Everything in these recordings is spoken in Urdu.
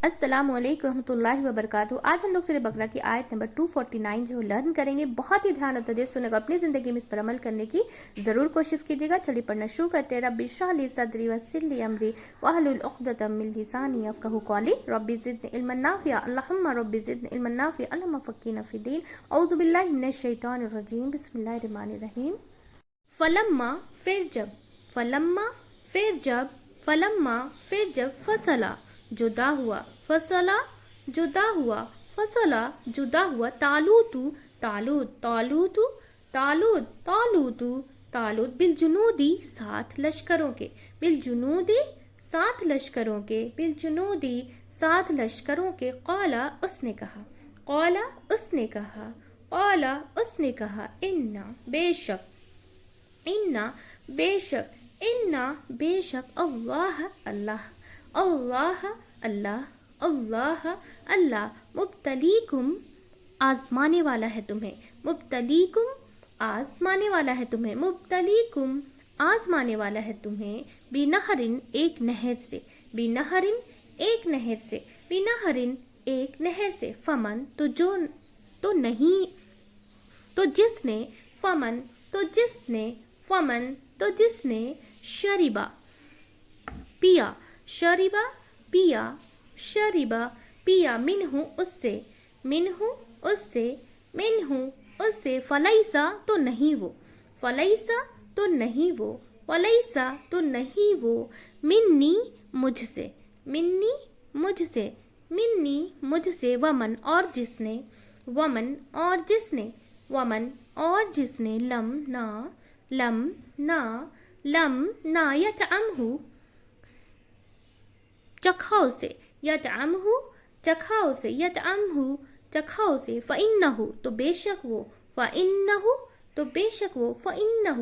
السلام علیکم ورحمۃ اللہ وبرکاتہ۔ آج ہم لوگ سورہ بقرہ کی آیت نمبر 249 جو لرن کریں گے۔ بہت ہی دھیان اور توجہ سنیں گا، اپنی زندگی میں اس پر عمل کرنے کی ضرور کوشش کیجیے گا۔ چلیے پڑھنا شروع کرتے ہیں۔ رب اشرح لی صدری ویسر لی امری واحلل عقدۃ من لسانی یفقہوا قولی رب زدنی علما نافعا اللہم رب زدنی علما نافعا اللہم فقہنا فی الدین۔ اعوذ باللہ من الشیطان الرجیم، بسم اللہ الرحمن الرحیم۔ فلما پھر جب، فلما پھر جب، فلما پھر جب، فصلا جدا ہوا، فصلا جدا ہوا، فصلا جدا ہوا، طالوت طالوت طالوت طالوت طالوت طالوت بالجنودی ساتھ لشکروں کے، بالجنودی ساتھ لشکروں کے، بالجنودی ساتھ لشکروں کے، قالا اس نے کہا، قالا اس نے کہا، قالا اس نے کہا، انا بے شک، انا بے شک، انا بے شک، اللہ اللہ، اللہ اللہ، اللہ اللہ، مبتلیکم آزمانے والا ہے تمہیں، مبتلیکم آزمانے والا ہے تمہیں، مبتلیکم آزمانے والا ہے تمہیں، بنہرن ایک نہر سے، بنہرن ایک نہر سے، بنہرن ایک نہر سے، فمن تو جو تو نہیں تو جس نے، فمن تو جس نے، فمن تو جس نے، شریبا پیا، شریبا پیا، شریبا پیا، منہ اس سے، منہ اس سے، منہ اس سے، فلیسا تو نہیں وہ، فلیسا تو نہیں وہ، فلیسا تو نہیں وہ، منی مجھ سے، منی مجھ سے، منی مجھ سے، ومن اور جس نے، ومن اور جس نے، ومن اور جس نے، لم نہ، لم نہ، لم نہ، یطعمہ چکھا اسے، یطعمہ چکھا اسے، یطعمہ چکھا اسے، فإنہ تو بے شک وہ، فإنہ تو بے شک وہ، فإنہ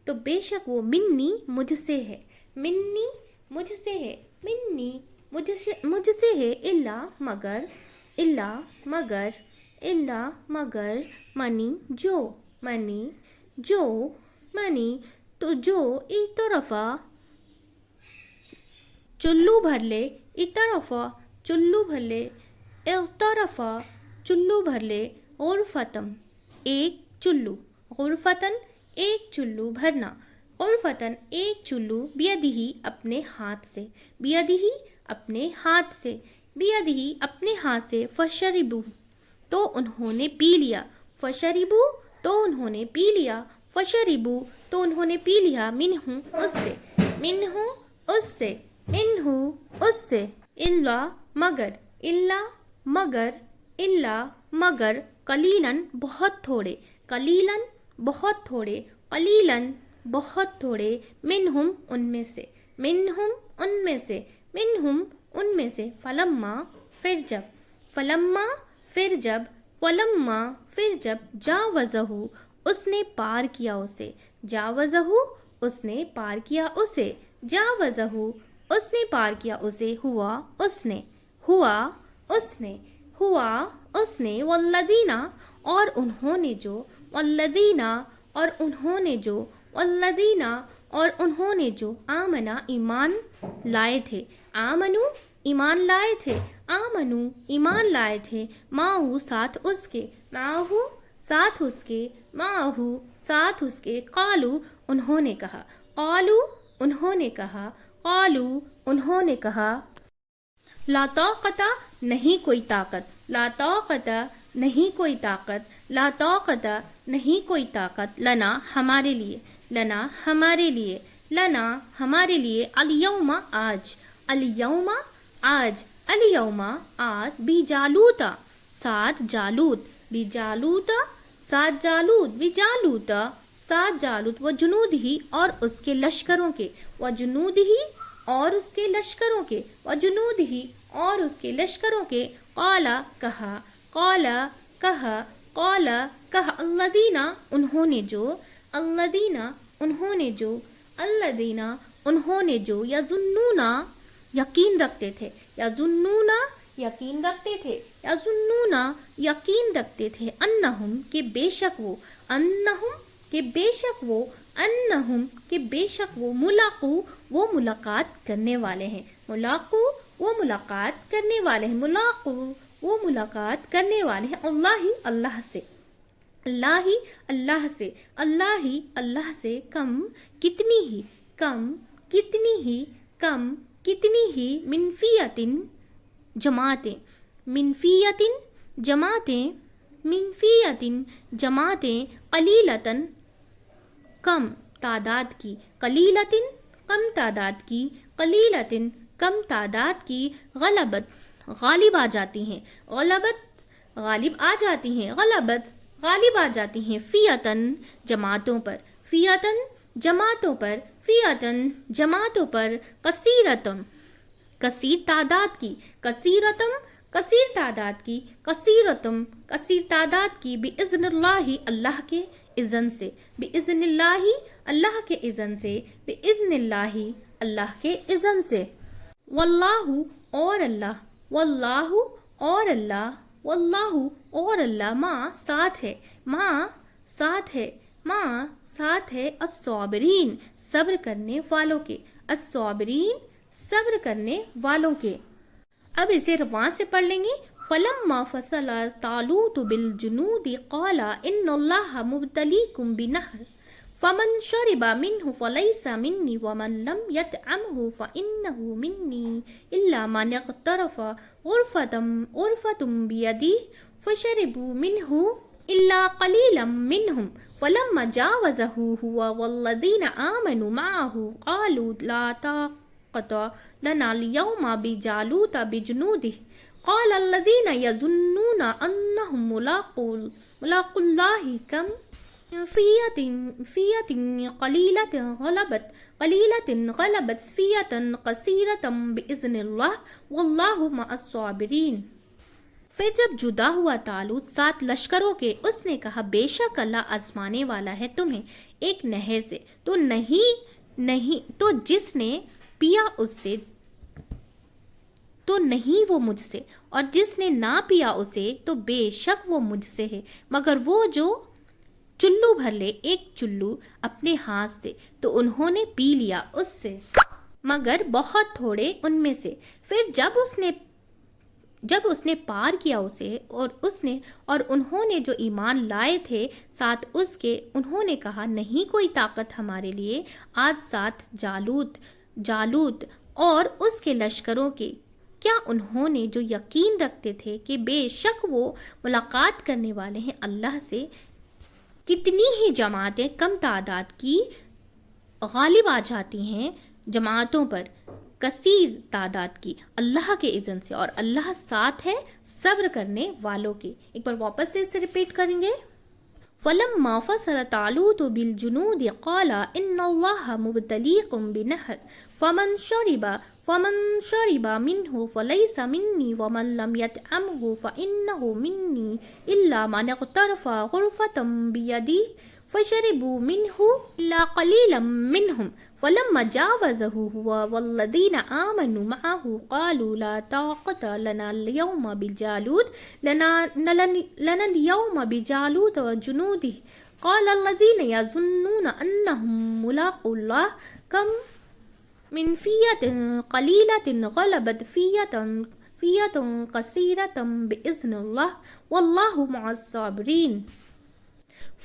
تو بے شک وہ، منی مجھ سے ہے، منی مجھ سے ہے، منی مجھ سے ہے، الا مگر، الا مگر، الا مگر، منی جو، منی جو، منی تو جو، اطرفا چلو بھر لے، اطرفا چلو بھر لے، اغترفا چلو بھر لے، غرفتم ایک چلو، غرفتن ایک چلو بھرنا، غرفتن ایک چلو، بیدہی اپنے ہاتھ سے، بیدہی اپنے ہاتھ سے، بیدہی اپنے ہاتھ سے، فشربو تو انہوں نے پی لیا، فشربو تو انہوں نے پی لیا، فشربو تو انہوں نے پی لیا، منہ اس سے، منہ اس سے، منہ اس سے، الا مگر، الا مگر، الا مگر، قلیلاً بہت تھوڑے، قلیلاً بہت تھوڑے، قلیلاً بہت تھوڑے، منہم ان میں سے، منہم ان میں سے، منہم ان میں سے، فلما پھر جب، فلما پھر جب، فلما پھر جب، جاوزہ اس نے پار کیا اسے، جاوزہ اس نے پار کیا اسے، جاوزہ اس نے پار کیا اسے، ہوا اس نے، ہوا اس نے، ہوا اس نے، والذین اور انہوں نے جو، والذین اور انہوں نے جو، والذین اور انہوں نے جو، آمنا ایمان لائے تھے، آمنو ایمان لائے تھے، آمنو ایمان لائے تھے، معہو ساتھ اس کے، معہو ساتھ اس کے، معہو ساتھ اس کے، قالو انہوں نے کہا، قالو انہوں نے کہا، قالو انہوں نے کہا، لا طاقت نہیں کوئی طاقت، لا طاقت نہیں کوئی طاقت، لا طاقت نہیں کوئی طاقت، لنا ہمارے لیے، لنا ہمارے لیے، لنا ہمارے لیے، الیوم آج، الیوم آج، الیوم آج، بجالوتا ساتھ جالوت، بجالوتا ساتھ جالوت، بجالوتا ساتھ جالوت، و جنود ہی اور اس کے لشکروں کے، و جنود ہی اور اس کے لشکروں کے، و جنود ہی اور اس کے لشکروں کے، قالا کہا، قالا کہا، قالا کہا، الذین انہوں نے جو، الذین انہوں نے جو، الذین انہوں نے جو، یظنون یقین رکھتے تھے، یظنون یقین رکھتے تھے، یظنون یقین رکھتے تھے، انہم کہ بے شک وہ، انہم کہ بے شک وہ، انہم کہ بے شک وہ، ملاقو وہ ملاقات کرنے والے ہیں، ملاقو وہ ملاقات کرنے والے ہیں، ملاقو وہ ملاقات کرنے والے ہیں، اللہ ہی اللہ سے، اللہ ہی اللہ سے، اللہ ہی اللہ سے، کم کتنی ہی، کم کتنی ہی، کم کتنی ہی، من فیتن جماعتیں، من فیتن جماعتیں، من فیتن جماعتیں، قلیلتن کم تعداد کی، قلیلتن کم تعداد کی، قلیلتن کم تعداد کی، غلبت غالب آ جاتی ہیں، غلبت غالب آ جاتی ہیں، غلبت غالب آ جاتی ہیں، فیتن جماعتوں پر، فیتن جماعتوں پر، فیتن جماعتوں پر، کثیرتم کثیر تعداد کی، کثیرتم کثیر تعداد کی، کثیرتم کثیر تعداد کی، بِإِذْنِ اللہ اللہ کے اذن سے، بِإِذْنِ اللہ اللہ کے اذن سے، بِإِذْنِ اللہ اللہ کے اذن سے، واللہ اور اللہ، واللہ اور اللہ، واللہ اور اللہ، ماں ساتھ ہے، ماں ساتھ ہے، ماں ساتھ ہے، الصابرین صبر کرنے والوں کے، الصابرین صبر کرنے والوں کے۔ اب اسے رواں سے پڑھ لیں گے۔ فَلَمَّا فَصَلَ طَالُوتُ بِالْجُنُودِ قَالَ إِنَّ اللَّهَ مُبْتَلِيكُمْ بِنَهْرٍ فَمَنْ شَرِبَ مِنْهُ فَلَيْسَ مِنِّي وَمَنْ لَمْ يَطْعَمْهُ فَإِنَّهُ مِنِّي إِلَّا مَنِ اغْتَرَفَ غُرْفَةً بِيَدِهِ فَشَرِبُوا مِنْهُ إِلَّا قَلِيلًا مِنْهُمْ فَلَمَّا جَاوَزَهُ هُوَ وَالَّذِينَ آمَنُوا مَعَهُ قَالُوا لَا طَاقَةَ لَنَا الْيَوْمَ بِجَالُوتَ بِجُنُودِهِ قَالَ الَّذِينَ يَظُنُّونَ أَنَّهُمْ مُلَاقُو اللَّهِ كَمْ فِيَةٍ قَلِيلَةٍ غَلَبَتْ فِيَةً كَثِيرَةً بِإِذْنِ اللَّهِ وَاللَّهُ مَعَ الصَّابِرِينَ۔ پھر جب جدا ہوا طالوت 7 لشکروں کے، اس نے کہا بے شک اللہ آزمانے والا ہے تمہیں ایک نہر سے، تو جس نے پیا اس سے تو نہیں وہ مجھ سے، اور جس نے نہ پیا اسے تو بے شک وہ مجھ سے ہے، مگر وہ جو چلو بھر لے ایک چلو اپنے ہاتھ سے تو انہوں نے پی لیا اس سے، مگر بہت تھوڑے ان میں سے۔ پھر جب اس نے پار کیا اسے اور انہوں نے جو ایمان لائے تھے ساتھ اس کے، انہوں نے کہا نہیں کوئی طاقت ہمارے لیے آج ساتھ جالوت اور اس کے لشکروں کے، کیا انہوں نے جو یقین رکھتے تھے کہ بے شک وہ ملاقات کرنے والے ہیں اللہ سے، کتنی ہی جماعتیں کم تعداد کی غالب آ جاتی ہیں جماعتوں پر کثیر تعداد کی اللہ کے اذن سے، اور اللہ ساتھ ہے صبر کرنے والوں کے۔ ایک بار واپس سے اسے ریپیٹ کریں گے۔ فَلَمَّا فَصَلَ طَالُوتُ بِالْجُنُودِ قَالَ إِنَّ اللَّهَ مُبْتَلِيكُمْ بِنَهْرٍ فَمَنْ شَرِبَ مِنْهُ فَلَيْسَ مِنِّي وَمَنْ لَمْ يَطْعَمْهُ فَإِنَّهُ مِنِّي إِلَّا مَنِ اغْتَرَفَ غُرْفَةً بِيَدِهِ فَشَرِبُوا مِنْهُ إِلَّا قَلِيلًا مِنْهُمْ فَلَمَّا جَاوَزَهُ هُوَ وَالَّذِينَ آمَنُوا مَعَهُ قَالُوا لَا طَاقَةَ لَنَا الْيَوْمَ بِجَالُوتَ وَجُنُودِهِ قَالَ الَّذِينَ يَظُنُّونَ أَنَّهُمْ مُلَاقُو اللَّهِ كَمْ مِنْ فِيَةٍ قَلِيلَةٍ غَلَبَتْ فِيَةً كَثِيرَةً بِإِذْنِ اللَّهِ وَاللَّهُ مَعَ الصَّابِرِينَ۔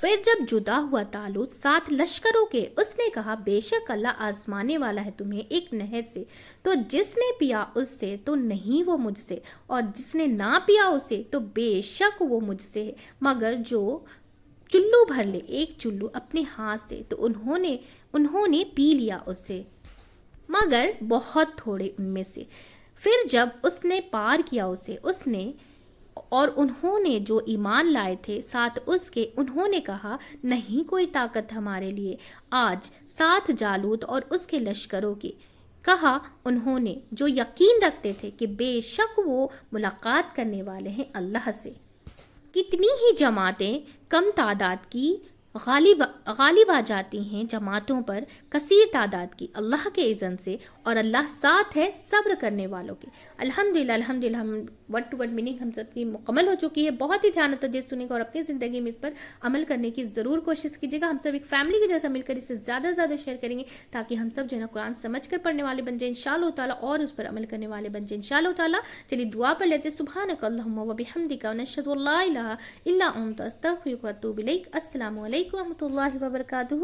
پھر جب جدا ہوا طالوت 7 لشکروں کے، اس نے کہا بے شک اللہ آزمانے والا ہے تمہیں ایک نہر سے، تو جس نے پیا اس سے تو نہیں وہ مجھ سے، اور جس نے نہ پیا اسے تو بے شک وہ مجھ سے ہے، مگر جو چلو بھر لے ایک چلو اپنے ہاتھ سے تو انہوں نے پی لیا اس سے، مگر بہت تھوڑے ان میں سے۔ پھر جب اس نے پار کیا اسے اور انہوں نے جو ایمان لائے تھے ساتھ اس کے، انہوں نے کہا نہیں کوئی طاقت ہمارے لیے آج ساتھ جالوت اور اس کے لشکروں کی، کہا انہوں نے جو یقین رکھتے تھے کہ بے شک وہ ملاقات کرنے والے ہیں اللہ سے، کتنی ہی جماعتیں کم تعداد کی غالب آ جاتی ہیں جماعتوں پر کثیر تعداد کی اللہ کے اذن سے، اور اللہ ساتھ ہے صبر کرنے والوں کے۔ الحمدللہ ہم ورڈ ٹو ورڈ میننگ ہم سب کی مکمل ہو چکی ہے۔ بہت ہی دھیان و توجہ سنیں گا اور اپنی زندگی میں اس پر عمل کرنے کی ضرور کوشش کیجیے گا۔ ہم سب ایک فیملی کے جیسا مل کر اسے زیادہ سے زیادہ شیئر کریں گے تاکہ ہم سب جو ہے نا قرآن سمجھ کر پڑھنے والے بن جائیں انشاءاللہ تعالیٰ، اور اس پر عمل کرنے والے بن جائیں انشاءاللہ تعالیٰ۔ چلیے دعا پڑھ لیتے ہیں۔ سبحانک اللہم و بحمدک ونشہد ان لا الہ الا انت استغفرک و اتوب الیک۔ السلام علیکم و رحمۃ اللہ وبرکاتہ۔